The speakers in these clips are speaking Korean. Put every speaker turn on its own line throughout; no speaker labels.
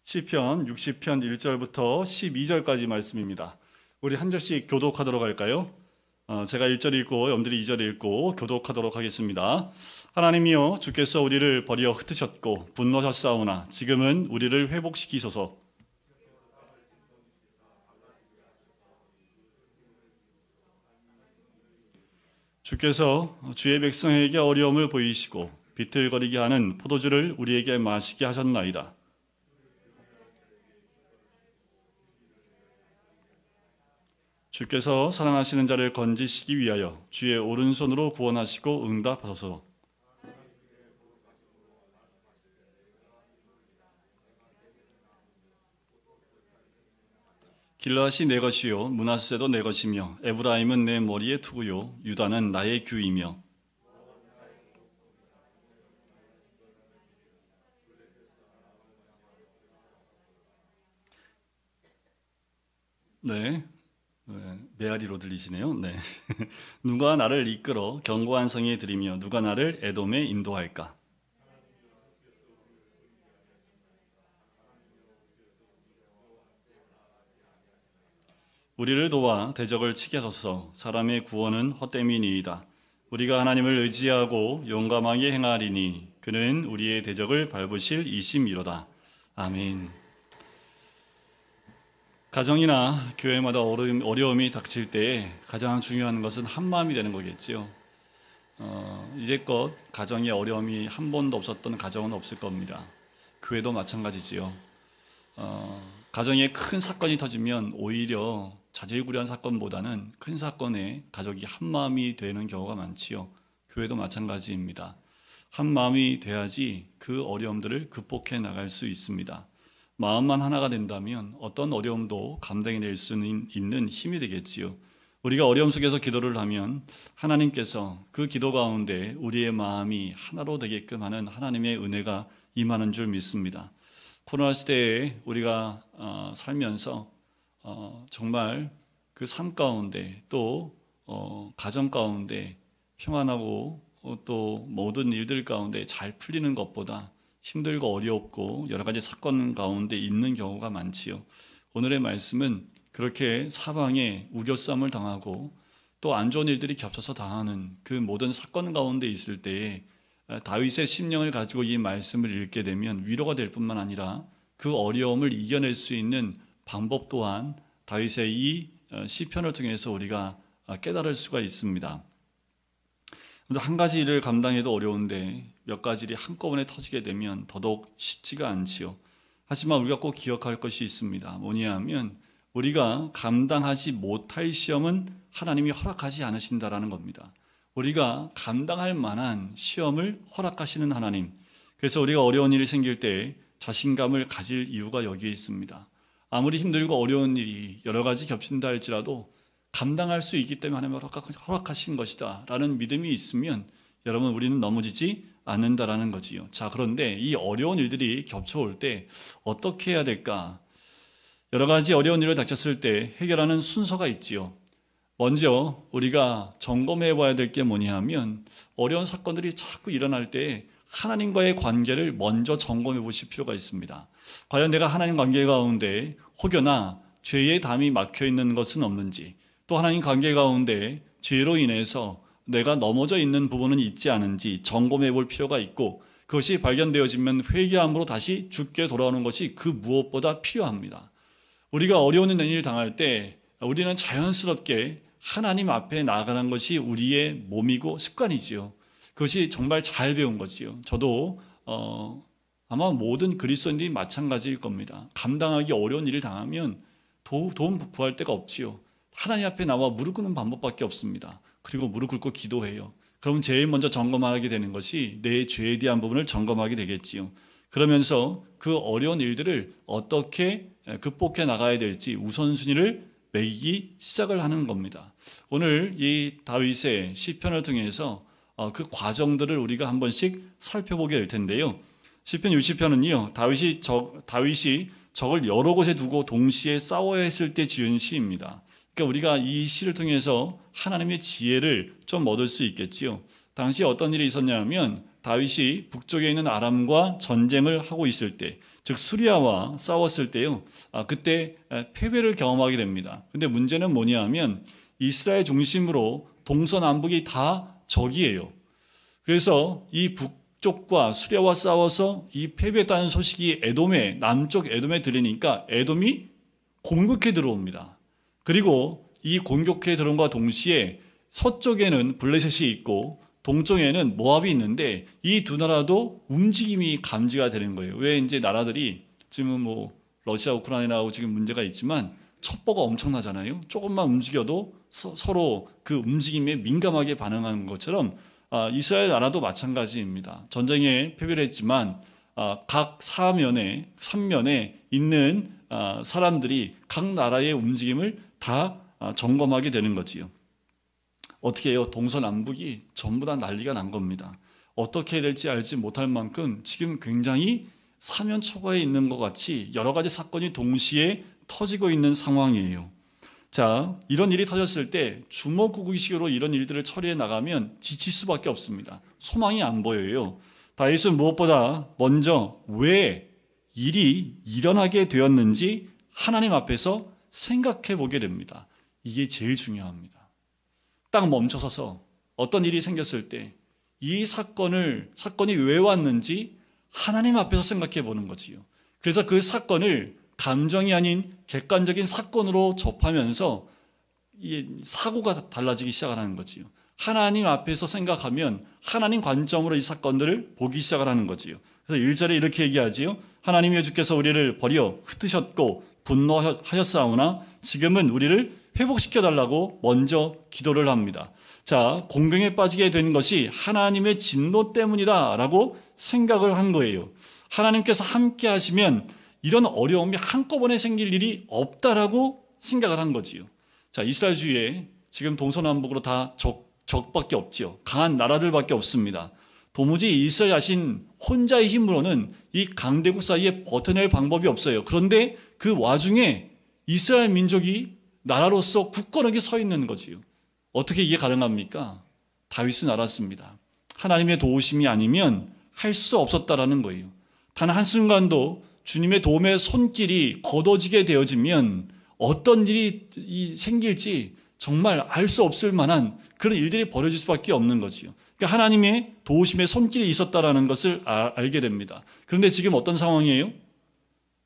시편 60편 1절부터 12절까지 말씀입니다. 우리 한 절씩 교독하도록 할까요? 제가 1절 읽고 여러분들이 2절 읽고 교독하도록 하겠습니다. 하나님이여, 주께서 우리를 버려 흩으셨고 분노하셨사오나 지금은 우리를 회복시키소서. 주께서 주의 백성에게 어려움을 보이시고 비틀거리게 하는 포도주를 우리에게 마시게 하셨나이다. 주께서 사랑하시는 자를 건지시기 위하여 주의 오른손으로 구원하시고 응답하소서. 길앗이 내 것이요 므낫세도 내 것이며 에브라임은 내 머리의 투구요 유다는 나의 규이며. 네, 메아리로 들리시네요. 네. 누가 나를 이끌어 견고한 성에 들이며 누가 나를 에돔에 인도할까? 우리를 도와 대적을 치게 하소서. 사람의 구원은 헛됨이니이다. 우리가 하나님을 의지하고 용감하게 행하리니 그는 우리의 대적을 밟으실 이심이로다. 아멘. 가정이나 교회마다 어려움이 닥칠 때 가장 중요한 것은 한마음이 되는 거겠지요. 이제껏 가정에 어려움이 한 번도 없었던 가정은 없을 겁니다. 교회도 마찬가지지요. 가정에 큰 사건이 터지면 오히려 자질구레한 사건보다는 큰 사건에 가족이 한마음이 되는 경우가 많지요. 교회도 마찬가지입니다. 한마음이 돼야지 그 어려움들을 극복해 나갈 수 있습니다. 마음만 하나가 된다면 어떤 어려움도 감당해낼 수 있는 힘이 되겠지요. 우리가 어려움 속에서 기도를 하면 하나님께서 그 기도 가운데 우리의 마음이 하나로 되게끔 하는 하나님의 은혜가 임하는 줄 믿습니다. 코로나 시대에 우리가 살면서 정말 그 삶 가운데 또 가정 가운데 평안하고 또 모든 일들 가운데 잘 풀리는 것보다 힘들고 어렵고 여러 가지 사건 가운데 있는 경우가 많지요. 오늘의 말씀은 그렇게 사방에 우겨쌈을 당하고 또 안 좋은 일들이 겹쳐서 당하는 그 모든 사건 가운데 있을 때에 다윗의 심령을 가지고 이 말씀을 읽게 되면 위로가 될 뿐만 아니라 그 어려움을 이겨낼 수 있는 방법 또한 다윗의 이 시편을 통해서 우리가 깨달을 수가 있습니다. 한 가지 일을 감당해도 어려운데 몇 가지 일이 한꺼번에 터지게 되면 더더욱 쉽지가 않지요. 하지만 우리가 꼭 기억할 것이 있습니다. 뭐냐 하면 우리가 감당하지 못할 시험은 하나님이 허락하지 않으신다라는 겁니다. 우리가 감당할 만한 시험을 허락하시는 하나님. 그래서 우리가 어려운 일이 생길 때 자신감을 가질 이유가 여기에 있습니다. 아무리 힘들고 어려운 일이 여러 가지 겹친다 할지라도 감당할 수 있기 때문에 하나님이 허락하신 것이다 라는 믿음이 있으면 여러분 우리는 넘어지지 않는다라는 거지요. 자, 그런데 이 어려운 일들이 겹쳐올 때 어떻게 해야 될까? 여러 가지 어려운 일을 닥쳤을 때 해결하는 순서가 있지요. 먼저 우리가 점검해 봐야 될 게 뭐냐 하면 어려운 사건들이 자꾸 일어날 때 하나님과의 관계를 먼저 점검해 보실 필요가 있습니다. 과연 내가 하나님 관계 가운데 혹여나 죄의 담이 막혀 있는 것은 없는지, 또 하나님 관계 가운데 죄로 인해서 내가 넘어져 있는 부분은 있지 않은지 점검해 볼 필요가 있고, 그것이 발견되어지면 회개함으로 다시 주께 돌아오는 것이 그 무엇보다 필요합니다. 우리가 어려운 일을 당할 때 우리는 자연스럽게 하나님 앞에 나아가는 것이 우리의 몸이고 습관이지요. 그것이 정말 잘 배운 거지요. 저도 아마 모든 그리스도인들이 마찬가지일 겁니다. 감당하기 어려운 일을 당하면 도움 구할 데가 없지요. 하나님 앞에 나와 무릎 꿇는 방법밖에 없습니다. 그리고 무릎 꿇고 기도해요. 그러면 제일 먼저 점검하게 되는 것이 내 죄에 대한 부분을 점검하게 되겠지요. 그러면서 그 어려운 일들을 어떻게 극복해 나가야 될지 우선순위를 매기기 시작을 하는 겁니다. 오늘 이 다윗의 시편을 통해서 그 과정들을 우리가 한 번씩 살펴보게 될 텐데요. 시편 60편은요, 다윗이 적을 여러 곳에 두고 동시에 싸워야 했을 때 지은 시입니다. 그러니까 우리가 이 시를 통해서 하나님의 지혜를 좀 얻을 수 있겠지요. 당시 어떤 일이 있었냐면 다윗이 북쪽에 있는 아람과 전쟁을 하고 있을 때, 즉 수리아와 싸웠을 때요, 그때 패배를 경험하게 됩니다. 근데 문제는 뭐냐 하면 이스라엘 중심으로 동서남북이 다 적이에요. 그래서 이 북쪽과 수리아와 싸워서 이 패배했다는 소식이 에돔에, 남쪽 에돔에 들리니까 에돔이 공격해 들어옵니다. 그리고 이 공격해 들어온 것과 동시에 서쪽에는 블레셋이 있고 동쪽에는 모압이 있는데 이 두 나라도 움직임이 감지가 되는 거예요. 왜 이제 나라들이 지금 뭐 러시아, 우크라이나하고 지금 문제가 있지만 첩보가 엄청나잖아요. 조금만 움직여도 서로 그 움직임에 민감하게 반응하는 것처럼 이스라엘 나라도 마찬가지입니다. 전쟁에 패배를 했지만 각 삼면에 있는 사람들이 각 나라의 움직임을 다 점검하게 되는 거지요. 어떻게 해요? 동서남북이 전부 다 난리가 난 겁니다. 어떻게 해야 될지 알지 못할 만큼 지금 굉장히 사면초가에 있는 것 같이 여러 가지 사건이 동시에 터지고 있는 상황이에요. 자, 이런 일이 터졌을 때 주먹구구식으로 이런 일들을 처리해 나가면 지칠 수밖에 없습니다. 소망이 안 보여요. 다윗은 무엇보다 먼저 왜 일이 일어나게 되었는지 하나님 앞에서 생각해 보게 됩니다. 이게 제일 중요합니다. 딱 멈춰서서 어떤 일이 생겼을 때 이 사건이 왜 왔는지 하나님 앞에서 생각해 보는 거지요. 그래서 그 사건을 감정이 아닌 객관적인 사건으로 접하면서 이 사고가 달라지기 시작하는 거지요. 하나님 앞에서 생각하면 하나님 관점으로 이 사건들을 보기 시작하는 거지요. 그래서 1절에 이렇게 얘기하지요. 하나님의 주께서 우리를 버려 흩으셨고 분노하였사오나 지금은 우리를 회복시켜달라고 먼저 기도를 합니다. 자, 공경에 빠지게 된 것이 하나님의 진노 때문이다 라고 생각을 한 거예요. 하나님께서 함께 하시면 이런 어려움이 한꺼번에 생길 일이 없다라고 생각을 한 거지요. 자, 이스라엘 주위에 지금 동서남북으로 다 적밖에 없지요. 강한 나라들밖에 없습니다. 도무지 이스라엘 자신 혼자의 힘으로는 이 강대국 사이에 버텨낼 방법이 없어요. 그런데 그 와중에 이스라엘 민족이 나라로서 굳건하게 서 있는 거지요. 어떻게 이게 가능합니까? 다윗은 알았습니다. 하나님의 도우심이 아니면 할 수 없었다라는 거예요. 단 한순간도 주님의 도움의 손길이 걷어지게 되어지면 어떤 일이 생길지 정말 알 수 없을 만한 그런 일들이 벌어질 수밖에 없는 거지요. 그러니까 하나님의 도우심의 손길이 있었다라는 것을 알게 됩니다. 그런데 지금 어떤 상황이에요?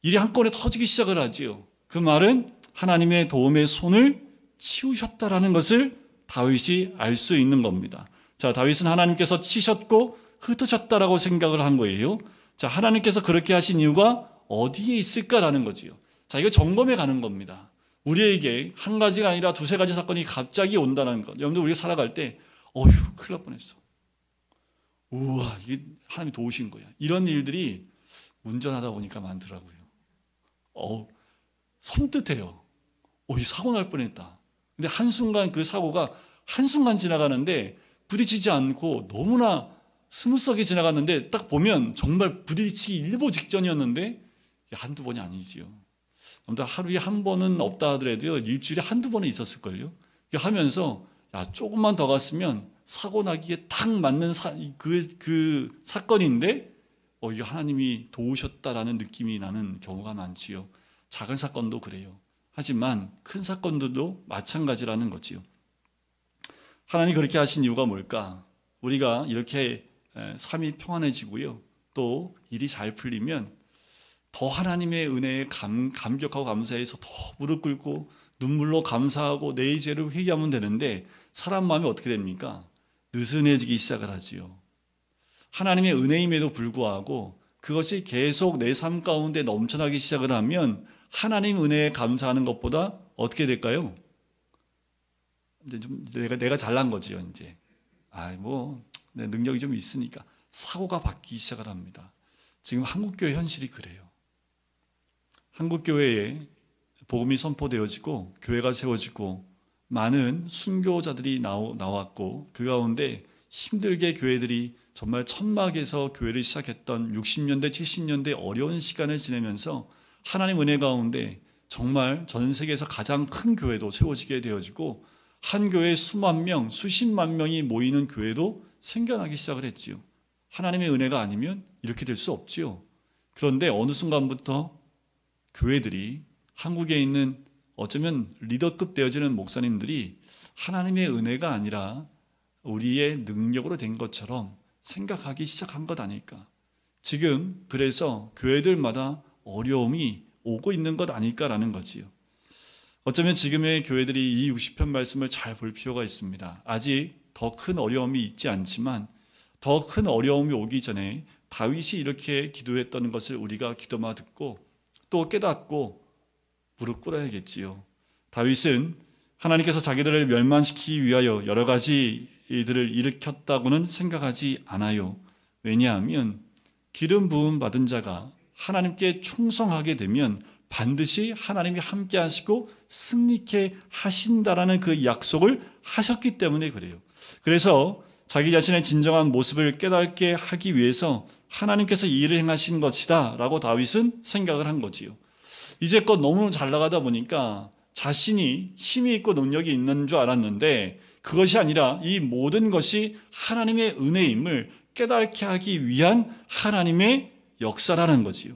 일이 한꺼번에 터지기 시작을 하지요. 그 말은 하나님의 도움의 손을 치우셨다라는 것을 다윗이 알 수 있는 겁니다. 자, 다윗은 하나님께서 치셨고 흩으셨다라고 생각을 한 거예요. 자, 하나님께서 그렇게 하신 이유가 어디에 있을까라는 거지요. 자, 이거 점검해 가는 겁니다. 우리에게 한 가지가 아니라 두세 가지 사건이 갑자기 온다는 것. 여러분들 우리가 살아갈 때 어휴 큰일 날 뻔했어. 우와 이게 하나님이 도우신 거야. 이런 일들이 운전하다 보니까 많더라고요. 섬뜩해요. 이 사고 날 뻔했다. 근데 한순간 그 사고가 한순간 지나가는데 부딪히지 않고 너무나 스무스하게 지나갔는데 딱 보면 정말 부딪히기 일보 직전이었는데 한두 번이 아니지요. 아무튼 하루에 한 번은 없다 하더라도요 일주일에 한두 번은 있었을걸요. 하면서 조금만 더 갔으면 사고 나기에 딱 맞는 그 사건인데 이게 하나님이 도우셨다라는 느낌이 나는 경우가 많지요. 작은 사건도 그래요. 하지만 큰 사건들도 마찬가지라는 거지요. 하나님이 그렇게 하신 이유가 뭘까? 우리가 이렇게 삶이 평안해지고요. 또 일이 잘 풀리면 더 하나님의 은혜에 감격하고 감사해서 더 무릎 꿇고 눈물로 감사하고 내 죄를 회개하면 되는데 사람 마음이 어떻게 됩니까? 느슨해지기 시작을 하지요. 하나님의 은혜임에도 불구하고 그것이 계속 내 삶 가운데 넘쳐나기 시작을 하면 하나님 은혜에 감사하는 것보다 어떻게 될까요? 이제 좀 내가 잘난 거지요, 이제. 내 능력이 좀 있으니까 사고가 바뀌기 시작을 합니다. 지금 한국교회 현실이 그래요. 한국교회에 복음이 선포되어지고 교회가 세워지고 많은 순교자들이 나왔고 그 가운데 힘들게 교회들이 정말 천막에서 교회를 시작했던 60년대, 70년대 어려운 시간을 지내면서 하나님 은혜 가운데 정말 전 세계에서 가장 큰 교회도 세워지게 되어지고 한 교회에 수만 명, 수십만 명이 모이는 교회도 생겨나기 시작을 했지요. 하나님의 은혜가 아니면 이렇게 될 수 없지요. 그런데 어느 순간부터 교회들이, 한국에 있는 어쩌면 리더급 되어지는 목사님들이 하나님의 은혜가 아니라 우리의 능력으로 된 것처럼 생각하기 시작한 것 아닐까. 지금 그래서 교회들마다 어려움이 오고 있는 것 아닐까라는 거지요. 어쩌면 지금의 교회들이 이 60편 말씀을 잘 볼 필요가 있습니다. 아직 더 큰 어려움이 있지 않지만 더 큰 어려움이 오기 전에 다윗이 이렇게 기도했던 것을 우리가 기도마 듣고 또 깨닫고 무릎 꿇어야겠지요. 다윗은 하나님께서 자기들을 멸망시키기 위하여 여러 가지 일들을 일으켰다고는 생각하지 않아요. 왜냐하면 기름 부음 받은 자가 하나님께 충성하게 되면 반드시 하나님이 함께 하시고 승리케 하신다라는 그 약속을 하셨기 때문에 그래요. 그래서 자기 자신의 진정한 모습을 깨닫게 하기 위해서 하나님께서 이 일을 행하신 것이다 라고 다윗은 생각을 한 거지요. 이제껏 너무 잘 나가다 보니까 자신이 힘이 있고 능력이 있는 줄 알았는데 그것이 아니라 이 모든 것이 하나님의 은혜임을 깨닫게 하기 위한 하나님의 역사라는 거지요.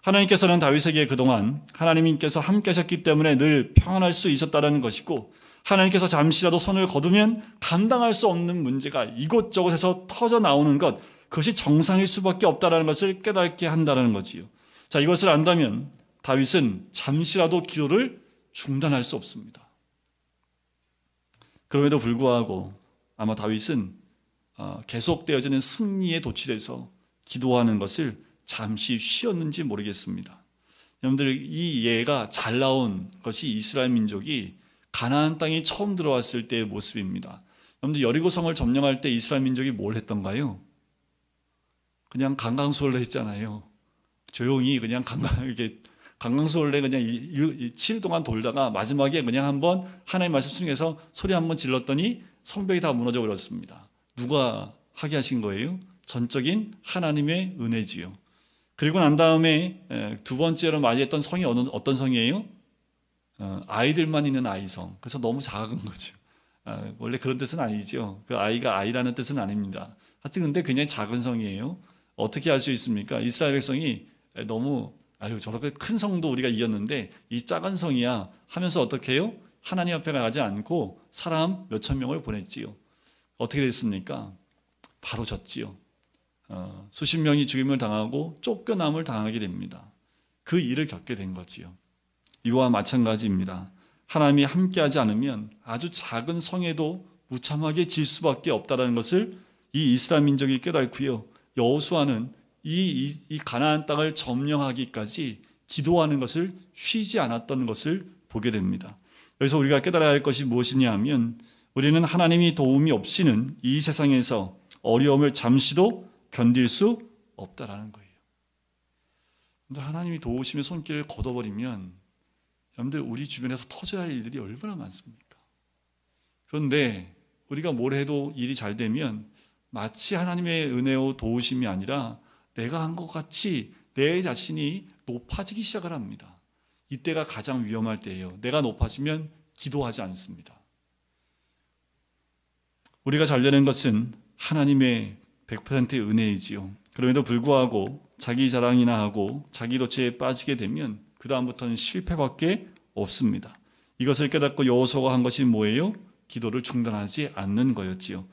하나님께서는 다윗에게 그동안 하나님께서 함께 하셨기 때문에 늘 평안할 수 있었다는 것이고, 하나님께서 잠시라도 손을 거두면 감당할 수 없는 문제가 이곳저곳에서 터져 나오는 것, 그것이 정상일 수밖에 없다는 것을 깨닫게 한다는 거지요. 자, 이것을 안다면 다윗은 잠시라도 기도를 중단할 수 없습니다. 그럼에도 불구하고 아마 다윗은 계속되어지는 승리에 도취돼서 기도하는 것을 잠시 쉬었는지 모르겠습니다. 여러분들, 이 예가 잘 나온 것이 이스라엘 민족이 가나안 땅에 처음 들어왔을 때의 모습입니다. 여러분들, 여리고성을 점령할 때 이스라엘 민족이 뭘 했던가요? 그냥 강강수월래 했잖아요. 조용히 그냥 강강수월래 그냥 7일 동안 돌다가 마지막에 그냥 한번 하나님 말씀 중에서 소리 한번 질렀더니 성벽이 다 무너져 버렸습니다. 누가 하게 하신 거예요? 전적인 하나님의 은혜지요. 그리고 난 다음에 두 번째로 맞이했던 성이 어떤 성이에요? 아이들만 있는 아이성. 그래서 너무 작은 거죠. 원래 그런 뜻은 아니죠. 그 아이가 아이라는 뜻은 아닙니다. 하여튼 근데 굉장히 작은 성이에요. 어떻게 할 수 있습니까? 이스라엘 백성이 너무 저렇게 큰 성도 우리가 이겼는데 이 작은 성이야 하면서 어떻게 해요? 하나님 앞에 가지 않고 사람 몇천 명을 보냈지요. 어떻게 됐습니까? 바로 졌지요. 수십 명이 죽임을 당하고 쫓겨남을 당하게 됩니다. 그 일을 겪게 된 거지요. 이와 마찬가지입니다. 하나님이 함께하지 않으면 아주 작은 성에도 무참하게 질 수밖에 없다는 것을 이 이스라엘 민족이 깨닫고요. 여호수아는 이 가나안 땅을 점령하기까지 기도하는 것을 쉬지 않았던 것을 보게 됩니다. 그래서 우리가 깨달아야 할 것이 무엇이냐 하면, 우리는 하나님이 도움이 없이는 이 세상에서 어려움을 잠시도 견딜 수 없다라는 거예요. 근데 하나님이 도우시며 손길을 걷어버리면 여러분들, 우리 주변에서 터져야 할 일들이 얼마나 많습니까? 그런데 우리가 뭘 해도 일이 잘 되면 마치 하나님의 은혜와 도우심이 아니라 내가 한 것 같이 내 자신이 높아지기 시작을 합니다. 이때가 가장 위험할 때예요. 내가 높아지면 기도하지 않습니다. 우리가 잘 되는 것은 하나님의 100%의 은혜이지요. 그럼에도 불구하고 자기 자랑이나 하고 자기 도취에 빠지게 되면 그 다음부터는 실패밖에 없습니다. 이것을 깨닫고 여호수아가 한 것이 뭐예요? 기도를 중단하지 않는 거였지요.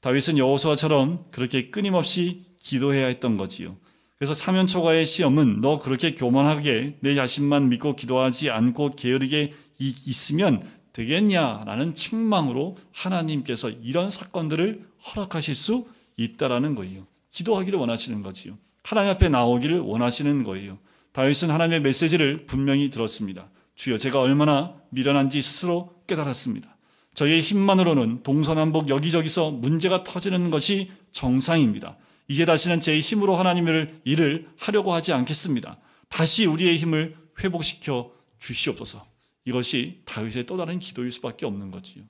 다윗은 여호수아처럼 그렇게 끊임없이 기도해야 했던 거지요. 그래서 사면초가의 시험은 너 그렇게 교만하게 내 자신만 믿고 기도하지 않고 게으르게 있으면 되겠냐라는 책망으로 하나님께서 이런 사건들을 허락하실 수 있다라는 거예요. 기도하기를 원하시는 거지요. 하나님 앞에 나오기를 원하시는 거예요. 다윗은 하나님의 메시지를 분명히 들었습니다. 주여, 제가 얼마나 미련한지 스스로 깨달았습니다. 저의 힘만으로는 동서남북 여기저기서 문제가 터지는 것이 정상입니다. 이제 다시는 제 힘으로 하나님의 일을 하려고 하지 않겠습니다. 다시 우리의 힘을 회복시켜 주시옵소서. 이것이 다윗의 또 다른 기도일 수밖에 없는 거지요.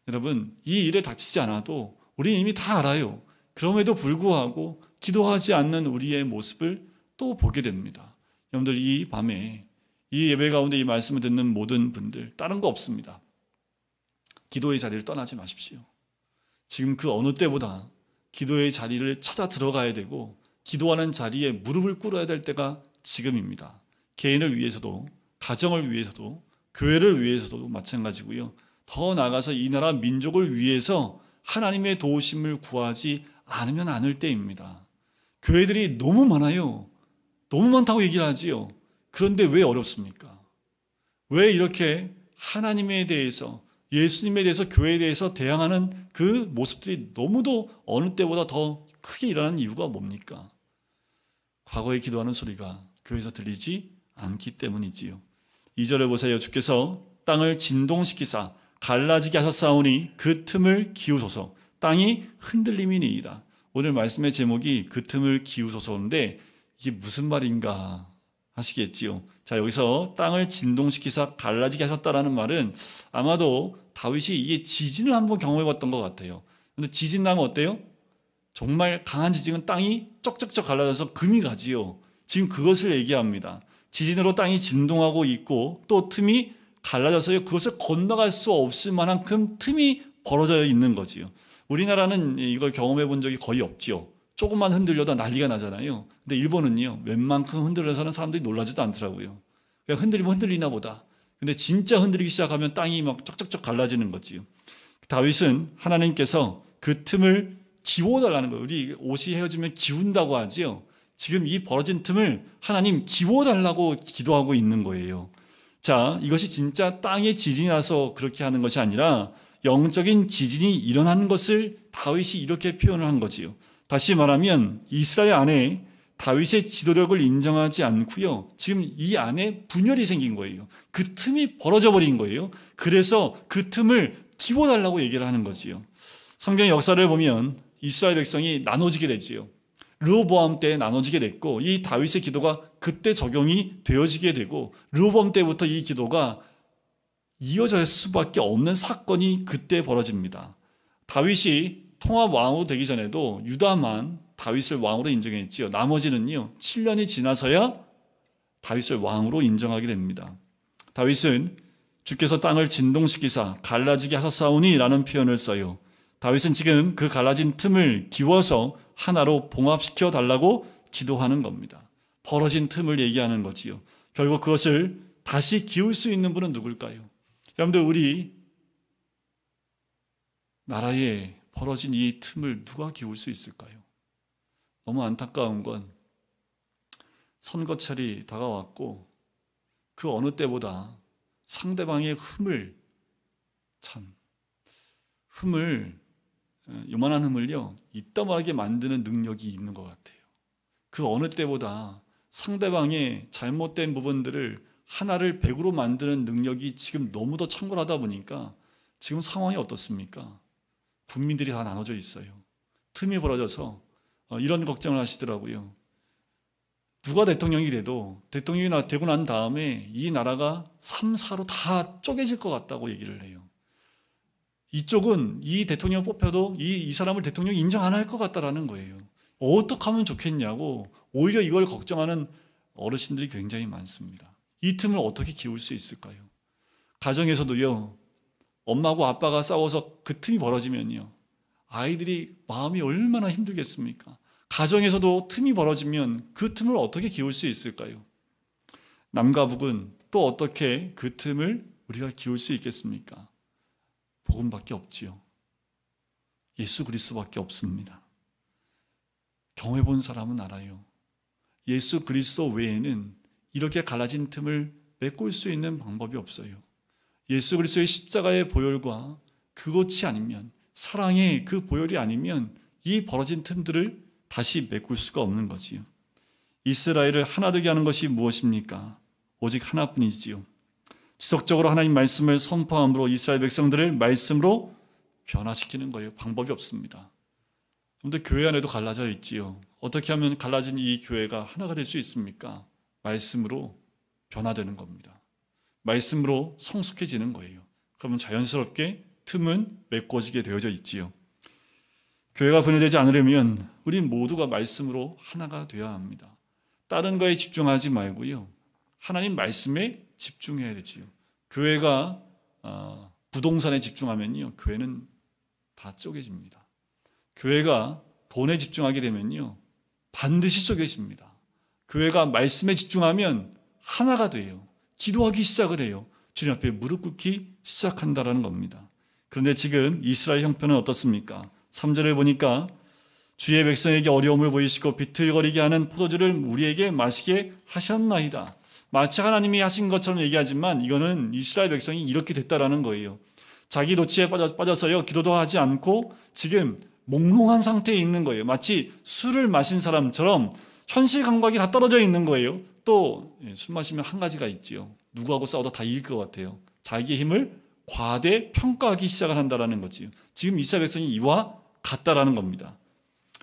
여러분, 이 일에 닥치지 않아도 우리는 이미 다 알아요. 그럼에도 불구하고 기도하지 않는 우리의 모습을 또 보게 됩니다. 여러분들, 이 밤에 이 예배 가운데 이 말씀을 듣는 모든 분들, 다른 거 없습니다. 기도의 자리를 떠나지 마십시오. 지금 그 어느 때보다 기도의 자리를 찾아 들어가야 되고 기도하는 자리에 무릎을 꿇어야 될 때가 지금입니다. 개인을 위해서도, 가정을 위해서도, 교회를 위해서도 마찬가지고요. 더 나아가서 이 나라 민족을 위해서 하나님의 도우심을 구하지 않으면 않을 때입니다. 교회들이 너무 많아요. 너무 많다고 얘기를 하지요. 그런데 왜 어렵습니까? 왜 이렇게 하나님에 대해서, 예수님에 대해서, 교회에 대해서 대항하는 그 모습들이 너무도 어느 때보다 더 크게 일어나는 이유가 뭡니까? 과거에 기도하는 소리가 교회에서 들리지 않기 때문이지요. 2절에 보세요. 주께서 땅을 진동시키사 갈라지게 하셨사오니 그 틈을 기우소서. 땅이 흔들림이니이다. 오늘 말씀의 제목이 그 틈을 기우소서인데 이게 무슨 말인가 하시겠지요. 자, 여기서 땅을 진동시키사 갈라지게 하셨다라는 말은 아마도 다윗이 이게 지진을 한번 경험해 봤던 것 같아요. 근데 지진 나면 어때요? 정말 강한 지진은 땅이 쩍쩍쩍 갈라져서 금이 가지요. 지금 그것을 얘기합니다. 지진으로 땅이 진동하고 있고 또 틈이 갈라져서요. 그것을 건너갈 수 없을 만큼 틈이 벌어져 있는 거지요. 우리나라는 이걸 경험해 본 적이 거의 없지요. 조금만 흔들려도 난리가 나잖아요. 근데 일본은요, 웬만큼 흔들려서는 사람들이 놀라지도 않더라고요. 그냥 흔들리면 흔들리나 보다. 근데 진짜 흔들리기 시작하면 땅이 막 쩍쩍쩍 갈라지는 거지요. 다윗은 하나님께서 그 틈을 기워달라는 거예요. 우리 옷이 헤어지면 기운다고 하지요. 지금 이 벌어진 틈을 하나님 기워달라고 기도하고 있는 거예요. 자, 이것이 진짜 땅에 지진이 나서 그렇게 하는 것이 아니라 영적인 지진이 일어난 것을 다윗이 이렇게 표현을 한 거지요. 다시 말하면 이스라엘 안에 다윗의 지도력을 인정하지 않고요. 지금 이 안에 분열이 생긴 거예요. 그 틈이 벌어져 버린 거예요. 그래서 그 틈을 키워달라고 얘기를 하는 거지요. 성경 역사를 보면 이스라엘 백성이 나눠지게 되지요. 르호보암 때 나눠지게 됐고 이 다윗의 기도가 그때 적용이 되어지게 되고 르호보암 때부터 이 기도가 이어질 수밖에 없는 사건이 그때 벌어집니다. 다윗이 통합 왕으로 되기 전에도 유다만 다윗을 왕으로 인정했지요. 나머지는요 7년이 지나서야 다윗을 왕으로 인정하게 됩니다. 다윗은 주께서 땅을 진동시키사 갈라지게 하셨사오니 라는 표현을 써요. 다윗은 지금 그 갈라진 틈을 기워서 하나로 봉합시켜 달라고 기도하는 겁니다. 벌어진 틈을 얘기하는 거지요. 결국 그것을 다시 기울 수 있는 분은 누굴까요? 여러분들, 우리 나라에 벌어진 이 틈을 누가 기울 수 있을까요? 너무 안타까운 건 선거철이 다가왔고 그 어느 때보다 상대방의 요만한 흠을요 이따만하게 만드는 능력이 있는 것 같아요. 그 어느 때보다 상대방의 잘못된 부분들을 하나를 100으로 만드는 능력이 지금 너무도 창궐하다 보니까 지금 상황이 어떻습니까? 국민들이 다 나눠져 있어요. 틈이 벌어져서 이런 걱정을 하시더라고요. 누가 대통령이 돼도 대통령이 되고 난 다음에 이 나라가 3, 4로 다 쪼개질 것 같다고 얘기를 해요. 이쪽은 이 대통령 뽑혀도 이 사람을 대통령 인정 안 할 것 같다라는 거예요. 어떻게 하면 좋겠냐고 오히려 이걸 걱정하는 어르신들이 굉장히 많습니다. 이 틈을 어떻게 기울 수 있을까요? 가정에서도요, 엄마하고 아빠가 싸워서 그 틈이 벌어지면요, 아이들이 마음이 얼마나 힘들겠습니까? 가정에서도 틈이 벌어지면 그 틈을 어떻게 기울 수 있을까요? 남과 북은 또 어떻게 그 틈을 우리가 기울 수 있겠습니까? 복음밖에 없지요. 예수 그리스도밖에 없습니다. 경험해 본 사람은 알아요. 예수 그리스도 외에는 이렇게 갈라진 틈을 메꿀 수 있는 방법이 없어요. 예수 그리스도의 십자가의 보혈과 그것이 아니면, 사랑의 그 보혈이 아니면 이 벌어진 틈들을 다시 메꿀 수가 없는 거지요. 이스라엘을 하나 되게 하는 것이 무엇입니까? 오직 하나뿐이지요. 지속적으로 하나님 말씀을 선포함으로 이스라엘 백성들을 말씀으로 변화시키는 거예요. 방법이 없습니다. 그런데 교회 안에도 갈라져 있지요. 어떻게 하면 갈라진 이 교회가 하나가 될 수 있습니까? 말씀으로 변화되는 겁니다. 말씀으로 성숙해지는 거예요. 그러면 자연스럽게 틈은 메꿔지게 되어져 있지요. 교회가 분열되지 않으려면 우리 모두가 말씀으로 하나가 되어야 합니다. 다른 거에 집중하지 말고요, 하나님 말씀에 집중해야 되지요. 교회가 부동산에 집중하면요, 교회는 다 쪼개집니다. 교회가 돈에 집중하게 되면요, 반드시 쪼개집니다. 교회가 말씀에 집중하면 하나가 돼요. 기도하기 시작을 해요. 주님 앞에 무릎 꿇기 시작한다라는 겁니다. 그런데 지금 이스라엘 형편은 어떻습니까? 3절을 보니까 주의 백성에게 어려움을 보이시고 비틀거리게 하는 포도주를 우리에게 마시게 하셨나이다. 마치 하나님이 하신 것처럼 얘기하지만 이거는 이스라엘 백성이 이렇게 됐다라는 거예요. 자기 노치에 빠져서요, 기도도 하지 않고 지금 몽롱한 상태에 있는 거예요. 마치 술을 마신 사람처럼 현실 감각이 다 떨어져 있는 거예요. 또 술 마시면 한 가지가 있지요. 누구하고 싸워도 다 이길 것 같아요. 자기의 힘을 과대 평가하기 시작을 한다라는 거지요. 지금 이스라엘 백성이 이와 같다라는 겁니다.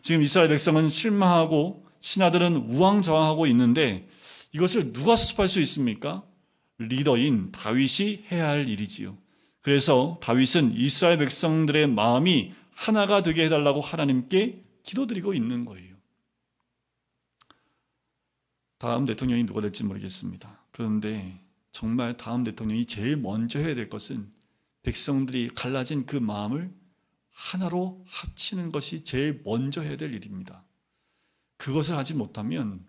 지금 이스라엘 백성은 실망하고 신하들은 우왕좌왕하고 있는데 이것을 누가 수습할 수 있습니까? 리더인 다윗이 해야 할 일이지요. 그래서 다윗은 이스라엘 백성들의 마음이 하나가 되게 해달라고 하나님께 기도드리고 있는 거예요. 다음 대통령이 누가 될지 모르겠습니다. 그런데 정말 다음 대통령이 제일 먼저 해야 될 것은 백성들이 갈라진 그 마음을 하나로 합치는 것이 제일 먼저 해야 될 일입니다. 그것을 하지 못하면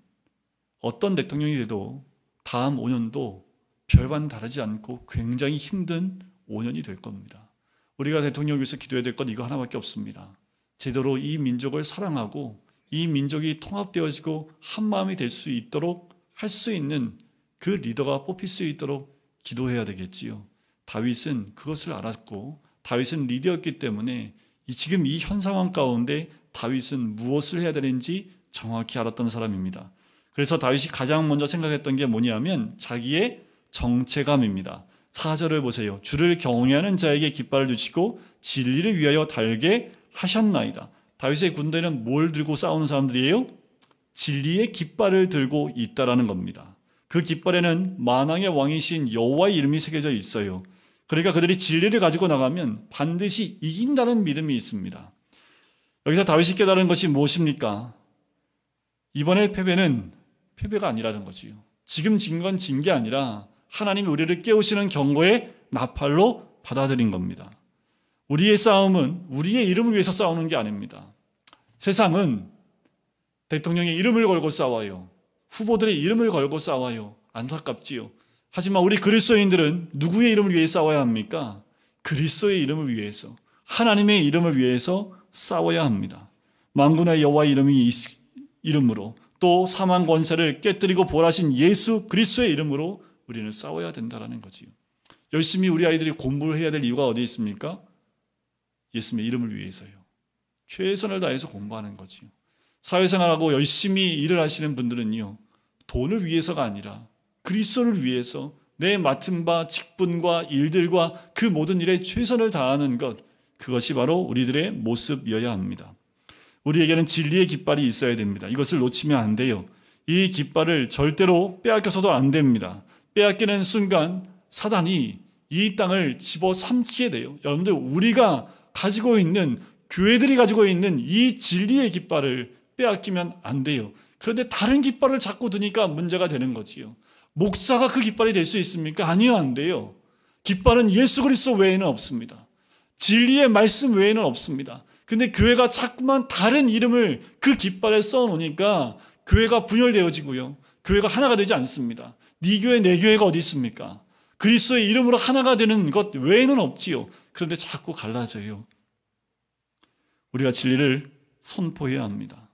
어떤 대통령이 돼도 다음 5년도 별반 다르지 않고 굉장히 힘든 5년이 될 겁니다. 우리가 대통령을 위해서 기도해야 될 건 이거 하나밖에 없습니다. 제대로 이 민족을 사랑하고 이 민족이 통합되어지고 한 마음이 될 수 있도록 할 수 있는 그 리더가 뽑힐 수 있도록 기도해야 되겠지요. 다윗은 그것을 알았고 다윗은 리더였기 때문에 지금 이 현 상황 가운데 다윗은 무엇을 해야 되는지 정확히 알았던 사람입니다. 그래서 다윗이 가장 먼저 생각했던 게 뭐냐면 자기의 정체감입니다. 4절을 보세요. 주를 경외하는 자에게 깃발을 주시고 진리를 위하여 달게 하셨나이다. 다윗의 군대는 뭘 들고 싸우는 사람들이에요? 진리의 깃발을 들고 있다라는 겁니다. 그 깃발에는 만왕의 왕이신 여호와의 이름이 새겨져 있어요. 그러니까 그들이 진리를 가지고 나가면 반드시 이긴다는 믿음이 있습니다. 여기서 다윗이 깨달은 것이 무엇입니까? 이번의 패배는 패배가 아니라는 거지요. 지금 진 건 진 게 아니라 하나님이 우리를 깨우시는 경고의 나팔로 받아들인 겁니다. 우리의 싸움은 우리의 이름을 위해서 싸우는 게 아닙니다. 세상은 대통령의 이름을 걸고 싸워요. 후보들의 이름을 걸고 싸워요. 안타깝지요. 하지만 우리 그리스도인들은 누구의 이름을 위해 싸워야 합니까? 그리스도의 이름을 위해서, 하나님의 이름을 위해서 싸워야 합니다. 만군의 여호와의 이름으로 또 사망 권세를 깨뜨리고 부활하신 예수 그리스도의 이름으로 우리는 싸워야 된다는 거지요. 열심히 우리 아이들이 공부를 해야 될 이유가 어디 있습니까? 예수님의 이름을 위해서요. 최선을 다해서 공부하는 거지요. 사회생활하고 열심히 일을 하시는 분들은요, 돈을 위해서가 아니라 그리스도를 위해서 내 맡은 바 직분과 일들과 그 모든 일에 최선을 다하는 것, 그것이 바로 우리들의 모습이어야 합니다. 우리에게는 진리의 깃발이 있어야 됩니다. 이것을 놓치면 안 돼요. 이 깃발을 절대로 빼앗겨서도 안 됩니다. 빼앗기는 순간 사단이 이 땅을 집어삼키게 돼요. 여러분들, 우리가 가지고 있는, 교회들이 가지고 있는 이 진리의 깃발을 빼앗기면 안 돼요. 그런데 다른 깃발을 자꾸 드니까 문제가 되는 거지요. 목사가 그 깃발이 될 수 있습니까? 아니요, 안 돼요. 깃발은 예수 그리스도 외에는 없습니다. 진리의 말씀 외에는 없습니다. 근데 교회가 자꾸만 다른 이름을 그 깃발에 써놓으니까 교회가 분열되어지고요. 교회가 하나가 되지 않습니다. 네 교회, 내 교회가 어디 있습니까? 그리스도의 이름으로 하나가 되는 것 외에는 없지요. 그런데 자꾸 갈라져요. 우리가 진리를 선포해야 합니다.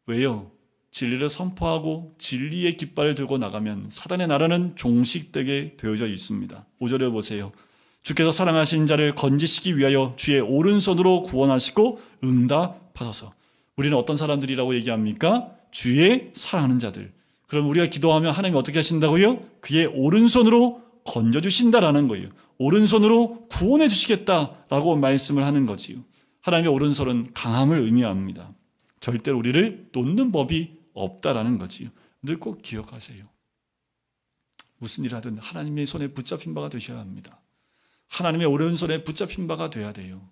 왜요? 진리를 선포하고 진리의 깃발을 들고 나가면 사단의 나라는 종식되게 되어져 있습니다. 5절에 보세요. 주께서 사랑하신 자를 건지시기 위하여 주의 오른손으로 구원하시고 응답하소서. 우리는 어떤 사람들이라고 얘기합니까? 주의 사랑하는 자들. 그럼 우리가 기도하면 하나님이 어떻게 하신다고요? 그의 오른손으로 건져주신다라는 거예요. 오른손으로 구원해 주시겠다라고 말씀을 하는 거지요. 하나님의 오른손은 강함을 의미합니다. 절대로 우리를 놓는 법이 없다라는 거지요. 늘 꼭 기억하세요. 무슨 일 하든 하나님의 손에 붙잡힌 바가 되셔야 합니다. 하나님의 오른손에 붙잡힌 바가 돼야 돼요.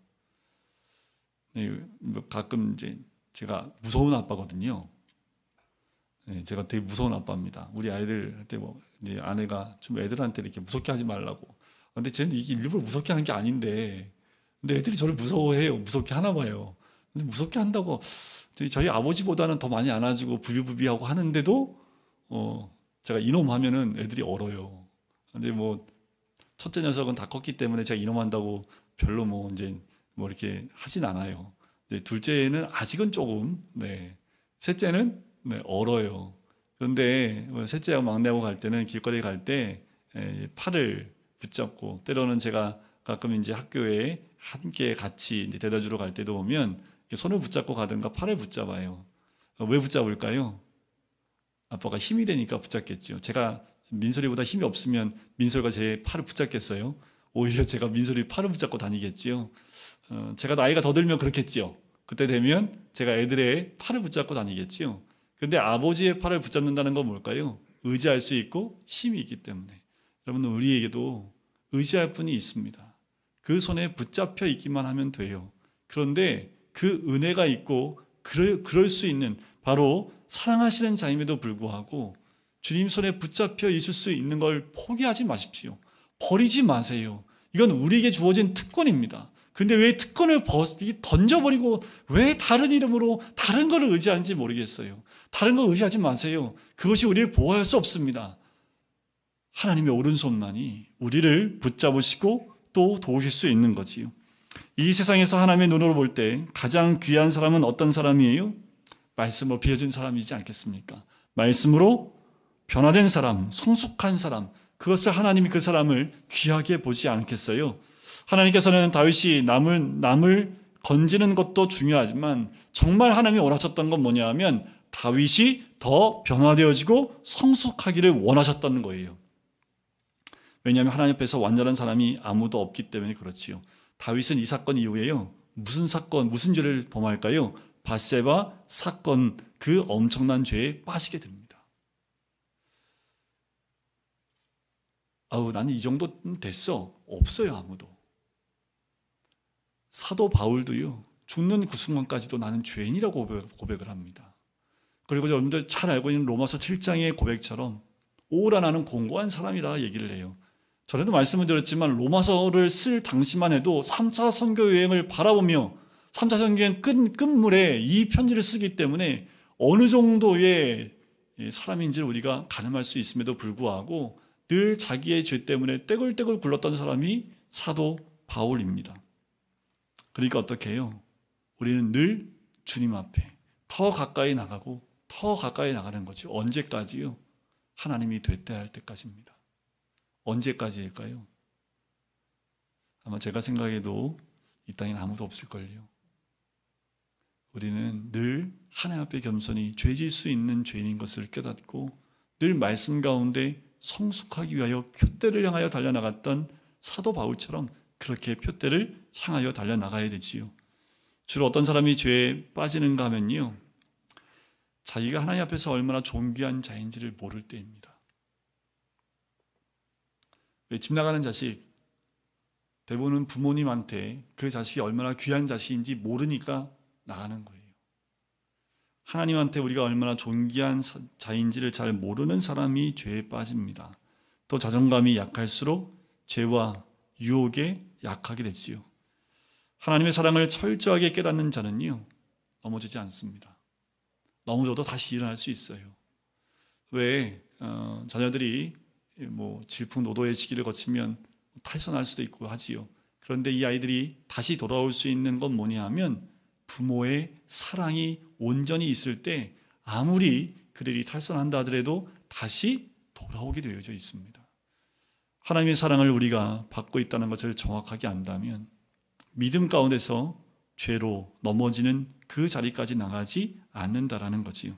가끔 이제 제가 무서운 아빠거든요. 제가 되게 무서운 아빠입니다. 우리 아이들한테 이제 아내가 좀 애들한테 이렇게 무섭게 하지 말라고. 근데 저는 이게 일부러 무섭게 하는 게 아닌데, 근데 애들이 저를 무서워해요. 무섭게 하나 봐요. 무섭게 한다고 저희 아버지보다는 더 많이 안아주고 부비부비하고 하는데도 제가 이놈 하면은 애들이 얼어요. 근데 뭐 첫째 녀석은 다 컸기 때문에 제가 이놈 한다고 별로 뭐 이제 뭐 이렇게 하진 않아요. 둘째는 아직은 조금, 네. 셋째는 네, 얼어요. 그런데 셋째하고 막내하고 갈 때는 길거리에 갈 때 팔을 붙잡고, 때로는 제가 가끔 이제 학교에 함께 같이 이제 데려다 주러 갈 때도 보면 손을 붙잡고 가든가 팔을 붙잡아요. 왜 붙잡을까요? 아빠가 힘이 되니까 붙잡겠죠. 제가 민솔이보다 힘이 없으면 민솔이가 제 팔을 붙잡겠어요? 오히려 제가 민솔이 팔을 붙잡고 다니겠지요. 제가 나이가 더 들면 그렇겠지요. 그때 되면 제가 애들의 팔을 붙잡고 다니겠지요. 근데 아버지의 팔을 붙잡는다는 건 뭘까요? 의지할 수 있고 힘이 있기 때문에. 여러분, 우리에게도 의지할 분이 있습니다. 그 손에 붙잡혀 있기만 하면 돼요. 그런데 그 은혜가 있고 그럴 수 있는, 바로 사랑하시는 자임에도 불구하고 주님 손에 붙잡혀 있을 수 있는 걸 포기하지 마십시오. 버리지 마세요. 이건 우리에게 주어진 특권입니다. 근데 왜 특권을 던져버리고 왜 다른 이름으로 다른 것을 의지하는지 모르겠어요. 다른 걸 의지하지 마세요. 그것이 우리를 보호할 수 없습니다. 하나님의 오른손만이 우리를 붙잡으시고 또 도우실 수 있는 거지요. 이 세상에서 하나님의 눈으로 볼 때 가장 귀한 사람은 어떤 사람이에요? 말씀으로 빚어진 사람이지 않겠습니까? 말씀으로 변화된 사람, 성숙한 사람, 그것을 하나님이 그 사람을 귀하게 보지 않겠어요? 하나님께서는 다윗이 남을 건지는 것도 중요하지만 정말 하나님이 원하셨던 건 뭐냐 하면 다윗이 더 변화되어지고 성숙하기를 원하셨다는 거예요. 왜냐하면 하나님 앞에서 완전한 사람이 아무도 없기 때문에 그렇지요. 다윗은 이 사건 이후에요, 무슨 죄를 범할까요? 밧세바 사건, 그 엄청난 죄에 빠지게 됩니다. 나는 이 정도 됐어. 없어요, 아무도. 사도 바울도요, 죽는 그 순간까지도 나는 죄인이라고 고백을 합니다. 그리고 여러분들 잘 알고 있는 로마서 7장의 고백처럼 오라 나는 공고한 사람이라 얘기를 해요. 전에도 말씀을 드렸지만 로마서를 쓸 당시만 해도 3차 선교 여행을 바라보며 3차 선교 여행 끝물에 이 편지를 쓰기 때문에 어느 정도의 사람인지를 우리가 가늠할 수 있음에도 불구하고 늘 자기의 죄 때문에 떼굴떼굴 굴렀던 사람이 사도 바울입니다. 그러니까 어떻게 해요? 우리는 늘 주님 앞에 더 가까이 나가고 더 가까이 나가는 거죠. 언제까지요? 하나님이 됐다 할 때까지입니다. 언제까지일까요? 아마 제가 생각해도 이 땅엔 아무도 없을걸요. 우리는 늘 하나님 앞에 겸손히 죄질 수 있는 죄인인 것을 깨닫고 늘 말씀 가운데 성숙하기 위하여 표대를 향하여 달려나갔던 사도 바울처럼 그렇게 표대를 향하여 달려나가야 되지요. 주로 어떤 사람이 죄에 빠지는가 하면요, 자기가 하나님 앞에서 얼마나 존귀한 자인지를 모를 때입니다. 집 나가는 자식, 대부분은 부모님한테 그 자식이 얼마나 귀한 자식인지 모르니까 나가는 거예요. 하나님한테 우리가 얼마나 존귀한 자인지를 잘 모르는 사람이 죄에 빠집니다. 또 자존감이 약할수록 죄와 유혹에 약하게 되지요. 하나님의 사랑을 철저하게 깨닫는 자는요, 넘어지지 않습니다. 넘어져도 다시 일어날 수 있어요. 왜 자녀들이 질풍노도의 시기를 거치면 탈선할 수도 있고 하지요. 그런데 이 아이들이 다시 돌아올 수 있는 건 뭐냐 하면 부모의 사랑이 온전히 있을 때 아무리 그들이 탈선한다 하더라도 다시 돌아오게 되어져 있습니다. 하나님의 사랑을 우리가 받고 있다는 것을 정확하게 안다면 믿음 가운데서 죄로 넘어지는 그 자리까지 나가지 않는다라는 거지요.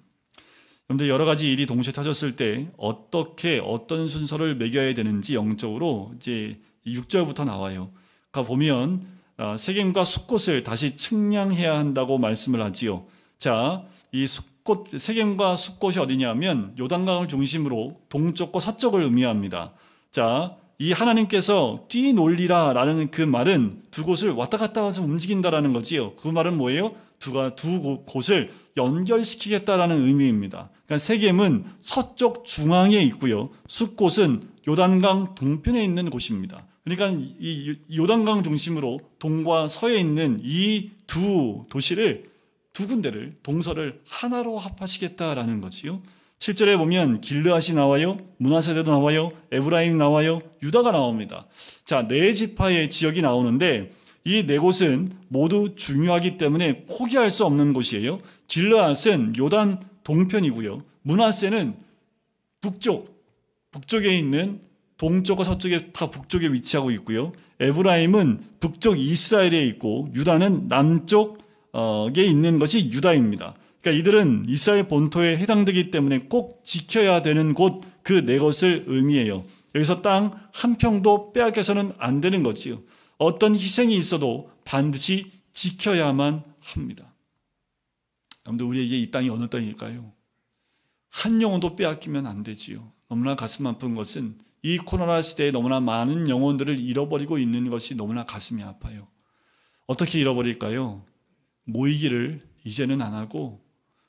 그런데 여러 가지 일이 동시에 터졌을 때 어떤 순서를 매겨야 되는지 영적으로 이제 6절부터 나와요. 그러니까 보면 세겜과 숫곳을 다시 측량해야 한다고 말씀을 하지요. 자, 이 세겜과 숫곳이 어디냐면 요단강을 중심으로 동쪽과 서쪽을 의미합니다. 자, 이 하나님께서 뛰놀리라 라는 그 말은 두 곳을 왔다 갔다 해서 움직인다라는 거지요. 그 말은 뭐예요? 두 곳을 연결시키겠다라는 의미입니다. 그러니까 세겜은 서쪽 중앙에 있고요, 숫곳은 요단강 동편에 있는 곳입니다. 그러니까 이 요단강 중심으로 동과 서에 있는 이 두 도시를, 두 군데를, 동서를 하나로 합하시겠다라는 거지요. 7절에 보면 길르앗이 나와요, 므낫세도 나와요, 에브라임 나와요, 유다가 나옵니다. 자, 네 지파의 지역이 나오는데 이 네 곳은 모두 중요하기 때문에 포기할 수 없는 곳이에요. 길르앗은 요단 동편이고요. 므낫세는 북쪽에 있는, 동쪽과 서쪽에 다 북쪽에 위치하고 있고요. 에브라임은 북쪽 이스라엘에 있고 유다는 남쪽에 있는 것이 유다입니다. 그러니까 이들은 이스라엘 본토에 해당되기 때문에 꼭 지켜야 되는 곳, 그 네 것을 의미해요. 여기서 땅 한 평도 빼앗겨서는 안 되는 거지요. 어떤 희생이 있어도 반드시 지켜야만 합니다. 여러분들, 우리에게 이 땅이 어느 땅일까요? 한 영혼도 빼앗기면 안 되지요. 너무나 가슴 아픈 것은 이 코로나 시대에 너무나 많은 영혼들을 잃어버리고 있는 것이 너무나 가슴이 아파요. 어떻게 잃어버릴까요? 모이기를 이제는 안 하고,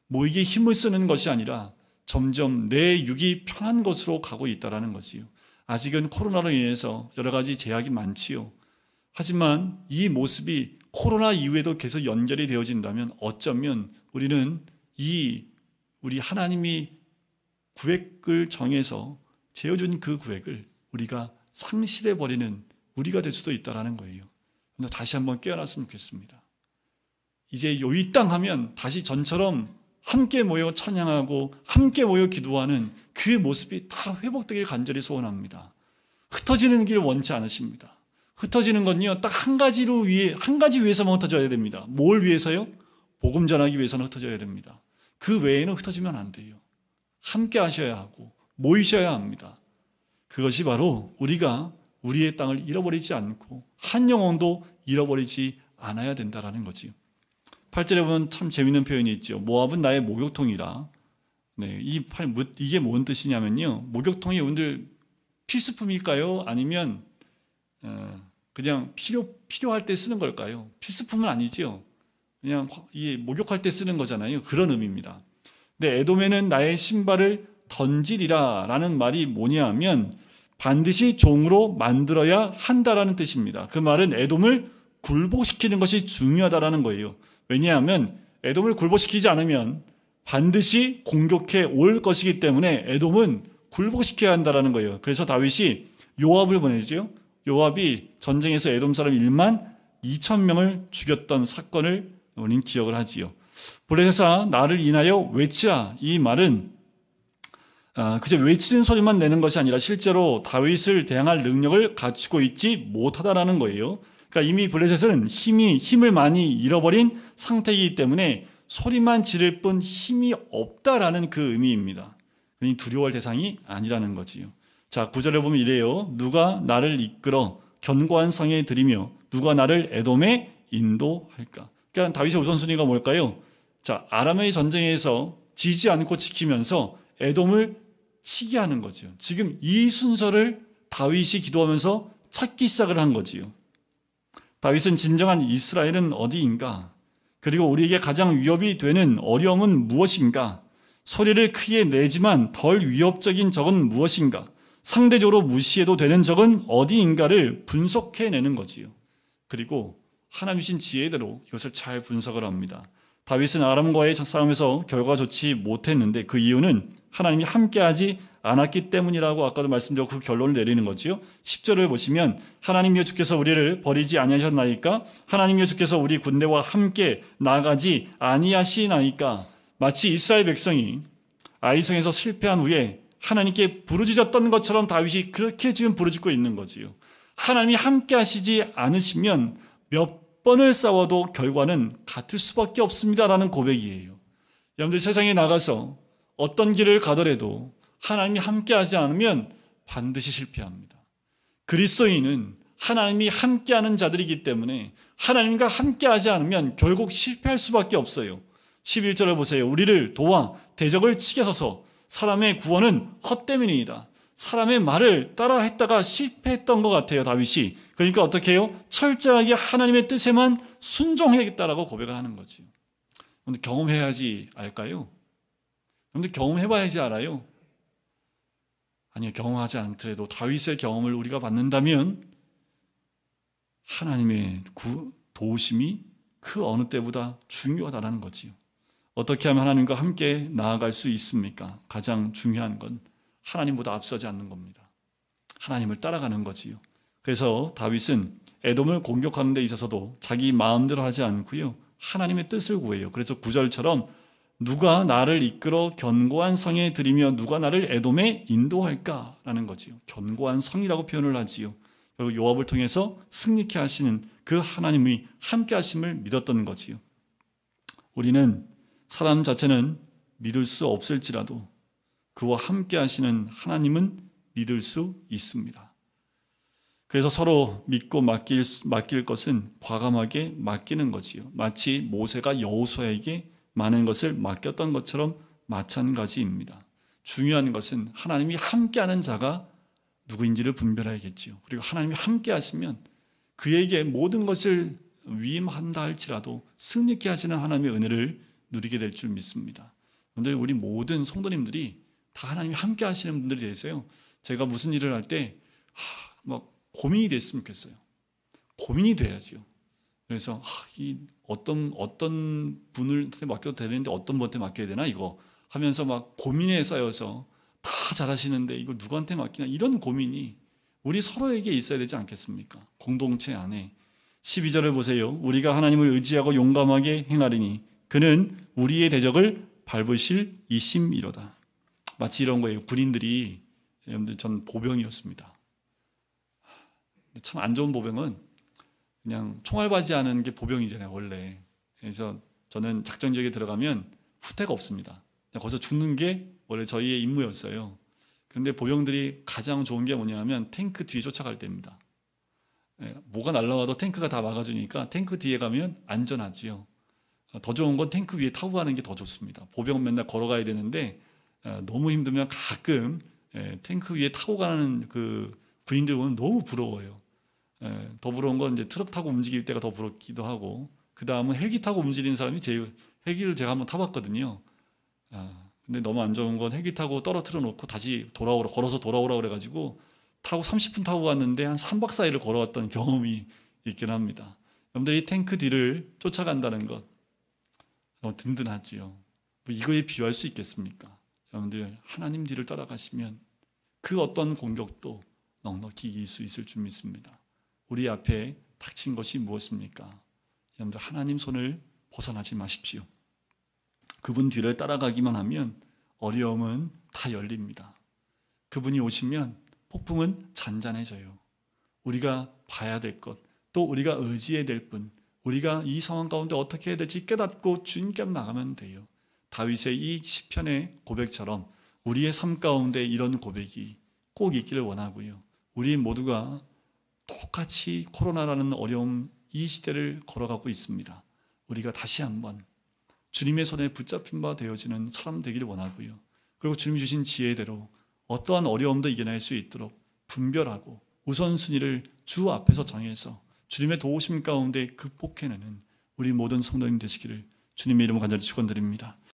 모이기에 힘을 쓰는 것이 아니라 점점 내 육이 편한 것으로 가고 있다는 것이요. 아직은 코로나로 인해서 여러 가지 제약이 많지요. 하지만 이 모습이 코로나 이후에도 계속 연결이 되어진다면 어쩌면 우리는 우리 하나님이 구획을 정해서 재어준 그 구획을 우리가 상실해버리는 우리가 될 수도 있다는 거예요. 다시 한번 깨어났으면 좋겠습니다. 이제 이 땅 하면 다시 전처럼 함께 모여 찬양하고 함께 모여 기도하는 그 모습이 다 회복되길 간절히 소원합니다. 흩어지는 길 원치 않으십니다. 흩어지는 건요, 딱 한 가지 위해서만 흩어져야 됩니다. 뭘 위해서요? 복음 전하기 위해서는 흩어져야 됩니다. 그 외에는 흩어지면 안 돼요. 함께 하셔야 하고 모이셔야 합니다. 그것이 바로 우리가 우리의 땅을 잃어버리지 않고 한 영혼도 잃어버리지 않아야 된다는 거지요. 8절에 보면 참 재미있는 표현이 있죠. 모압은 나의 목욕통이라. 네, 이게 뭔 뜻이냐면요, 목욕통이 오늘 필수품일까요? 아니면 그냥 필요할 때 쓰는 걸까요? 필수품은 아니죠. 그냥 목욕할 때 쓰는 거잖아요. 그런 의미입니다. 근데 에돔에는 나의 신발을 던지리라 라는 말이 뭐냐 하면 반드시 종으로 만들어야 한다라는 뜻입니다. 그 말은 에돔을 굴복시키는 것이 중요하다라는 거예요. 왜냐하면 에돔을 굴복시키지 않으면 반드시 공격해 올 것이기 때문에 에돔은 굴복시켜야 한다라는 거예요. 그래서 다윗이 요압을 보내죠. 요압이 전쟁에서 에돔 사람 1만 2천 명을 죽였던 사건을 우리는 기억을 하지요. 블레셋아 나를 인하여 외치라. 이 말은 그저 외치는 소리만 내는 것이 아니라 실제로 다윗을 대항할 능력을 갖추고 있지 못하다라는 거예요. 그러니까 이미 블레셋은 힘을 많이 잃어버린 상태이기 때문에 소리만 지를 뿐 힘이 없다라는 그 의미입니다. 그러니 두려워할 대상이 아니라는 거지요. 자, 9절에 보면 이래요. 누가 나를 이끌어 견고한 성에 들이며 누가 나를 에돔에 인도할까? 그러니까 다윗의 우선순위가 뭘까요? 자, 아람의 전쟁에서 지지 않고 지키면서 에돔을 치게 하는 거죠. 지금 이 순서를 다윗이 기도하면서 찾기 시작을 한 거지요. 다윗은 진정한 이스라엘은 어디인가? 그리고 우리에게 가장 위협이 되는 어려움은 무엇인가? 소리를 크게 내지만 덜 위협적인 적은 무엇인가? 상대적으로 무시해도 되는 적은 어디인가를 분석해내는 거지요. 그리고 하나님 주신 지혜대로 이것을 잘 분석을 합니다. 다윗은 아람과의 싸움에서 결과가 좋지 못했는데 그 이유는 하나님이 함께하지 않았기 때문이라고 아까도 말씀드렸고 그 결론을 내리는 거지요. 10절을 보시면 하나님이여 주께서 우리를 버리지 아니하셨나이까? 하나님이여 주께서 우리 군대와 함께 나가지 아니하시나이까? 마치 이스라엘 백성이 아이성에서 실패한 후에 하나님께 부르짖었던 것처럼 다윗이 그렇게 지금 부르짖고 있는 거지요. 하나님이 함께 하시지 않으시면 몇 번을 싸워도 결과는 같을 수밖에 없습니다라는 고백이에요. 여러분들 세상에 나가서 어떤 길을 가더라도 하나님이 함께하지 않으면 반드시 실패합니다. 그리스도인은 하나님이 함께하는 자들이기 때문에 하나님과 함께하지 않으면 결국 실패할 수밖에 없어요. 11절을 보세요. 우리를 도와 대적을 치게 서서 사람의 구원은 헛되이니이다. 사람의 말을 따라 했다가 실패했던 것 같아요, 다윗이. 그러니까 어떻게 해요? 철저하게 하나님의 뜻에만 순종해야겠다라고 고백을 하는 거지. 근데 경험해야지 알까요? 근데 경험해봐야지 알아요. 아니요, 경험하지 않더라도 다윗의 경험을 우리가 받는다면 하나님의 도우심이 그 어느 때보다 중요하다는 거지요. 어떻게 하면 하나님과 함께 나아갈 수 있습니까? 가장 중요한 건 하나님보다 앞서지 않는 겁니다. 하나님을 따라가는 거지요. 그래서 다윗은 에돔을 공격하는 데 있어서도 자기 마음대로 하지 않고요, 하나님의 뜻을 구해요. 그래서 9절처럼 누가 나를 이끌어 견고한 성에 들이며 누가 나를 에돔에 인도할까라는 거지요. 견고한 성이라고 표현을 하지요. 그리고 요압을 통해서 승리케 하시는 그 하나님이 함께 하심을 믿었던 거지요. 우리는 사람 자체는 믿을 수 없을지라도 그와 함께 하시는 하나님은 믿을 수 있습니다. 그래서 서로 믿고 맡길 것은 과감하게 맡기는 거지요. 마치 모세가 여호수아에게 많은 것을 맡겼던 것처럼 마찬가지입니다. 중요한 것은 하나님이 함께하는 자가 누구인지를 분별해야겠지요. 그리고 하나님이 함께 하시면 그에게 모든 것을 위임한다 할지라도 승리케 하시는 하나님의 은혜를 누리게 될 줄 믿습니다. 오늘 우리 모든 성도님들이 다 하나님이 함께 하시는 분들이 되세요. 제가 무슨 일을 할 때 막 고민이 됐으면 좋겠어요. 고민이 돼야지요. 그래서 이 어떤 분한테 맡겨도 되는데 어떤 분한테 맡겨야 되나 이거 하면서 막 고민에 쌓여서 다 잘하시는데 이거 누구한테 맡기나 이런 고민이 우리 서로에게 있어야 되지 않겠습니까? 공동체 안에 12절을 보세요. 우리가 하나님을 의지하고 용감하게 행하리니 그는 우리의 대적을 밟으실 이심이로다. 마치 이런 거예요. 군인들이, 여러분들 전 보병이었습니다. 참 안 좋은 보병은 그냥 총알바지 하는 게 보병이잖아요, 원래. 그래서 저는 작전 지역에 들어가면 후퇴가 없습니다. 그냥 거기서 죽는 게 원래 저희의 임무였어요. 그런데 보병들이 가장 좋은 게 뭐냐면 탱크 뒤에 쫓아갈 때입니다. 뭐가 날라와도 탱크가 다 막아주니까 탱크 뒤에 가면 안전하지요. 더 좋은 건 탱크 위에 타고 가는 게 더 좋습니다. 보병은 맨날 걸어가야 되는데 너무 힘들면 가끔 탱크 위에 타고 가는 그 부인들 보면 너무 부러워요. 더 부러운 건 이제 트럭 타고 움직일 때가 더 부럽기도 하고, 그 다음은 헬기 타고 움직이는 사람이 헬기를 제가 한번 타봤거든요. 근데 너무 안 좋은 건 헬기 타고 떨어뜨려 놓고 다시 걸어서 돌아오라 그래가지고 타고 30분 타고 갔는데 한 3박 4일을 걸어왔던 경험이 있긴 합니다. 여러분들이 탱크 뒤를 쫓아간다는 것 너무 든든하지요. 뭐 이거에 비유할 수 있겠습니까? 여러분들 하나님 뒤를 따라가시면 그 어떤 공격도 넉넉히 이길 수 있을 줄 믿습니다. 우리 앞에 닥친 것이 무엇입니까? 여러분들 하나님 손을 벗어나지 마십시오. 그분 뒤를 따라가기만 하면 어려움은 다 열립니다. 그분이 오시면 폭풍은 잔잔해져요. 우리가 봐야 될 것, 또 우리가 의지해야 될 분, 우리가 이 상황 가운데 어떻게 해야 될지 깨닫고 주님께 나가면 돼요. 다윗의 이 시편의 고백처럼 우리의 삶 가운데 이런 고백이 꼭 있기를 원하고요. 우리 모두가 똑같이 코로나라는 어려움 이 시대를 걸어가고 있습니다. 우리가 다시 한번 주님의 손에 붙잡힌 바 되어지는 사람 되기를 원하고요. 그리고 주님이 주신 지혜대로 어떠한 어려움도 이겨낼 수 있도록 분별하고 우선순위를 주 앞에서 정해서 주님의 도우심 가운데 극복해내는 우리 모든 성도님 되시기를 주님의 이름으로 간절히 축원드립니다.